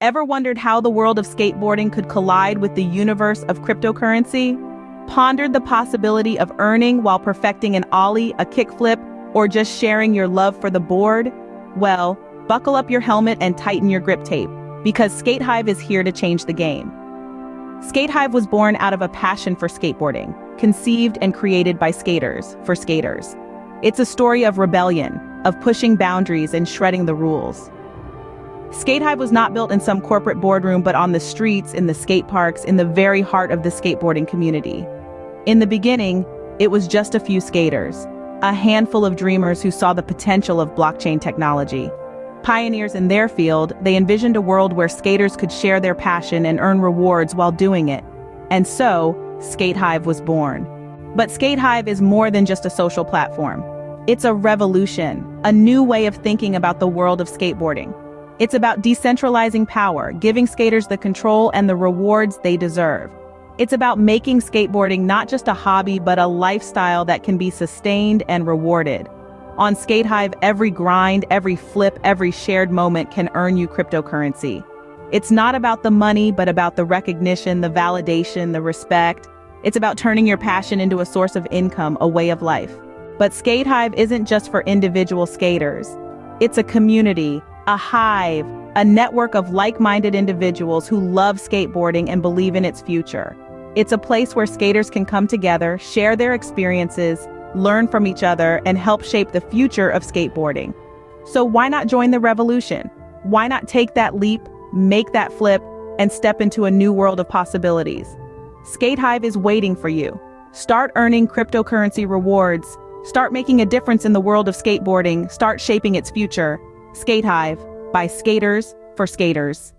Ever wondered how the world of skateboarding could collide with the universe of cryptocurrency? Pondered the possibility of earning while perfecting an ollie, a kickflip, or just sharing your love for the board? Well, buckle up your helmet and tighten your grip tape, because Skate Hive is here to change the game. Skate Hive was born out of a passion for skateboarding, conceived and created by skaters, for skaters. It's a story of rebellion, of pushing boundaries and shredding the rules. Skate Hive was not built in some corporate boardroom, but on the streets, in the skate parks, in the very heart of the skateboarding community. In the beginning, it was just a few skaters, a handful of dreamers who saw the potential of blockchain technology. Pioneers in their field, they envisioned a world where skaters could share their passion and earn rewards while doing it. And so, Skate Hive was born. But Skate Hive is more than just a social platform. It's a revolution, a new way of thinking about the world of skateboarding. It's about decentralizing power, giving skaters the control and the rewards they deserve. It's about making skateboarding not just a hobby, but a lifestyle that can be sustained and rewarded. On Skate Hive, every grind, every flip, every shared moment can earn you cryptocurrency. It's not about the money, but about the recognition, the validation, the respect. It's about turning your passion into a source of income, a way of life. But Skate Hive isn't just for individual skaters. It's a community, a hive, a network of like-minded individuals who love skateboarding and believe in its future. It's a place where skaters can come together, share their experiences, learn from each other, and help shape the future of skateboarding. So why not join the revolution? Why not take that leap, make that flip, and step into a new world of possibilities? Skate Hive is waiting for you. Start earning cryptocurrency rewards. Start making a difference in the world of skateboarding. Start shaping its future. Skate Hive, by skaters, for skaters.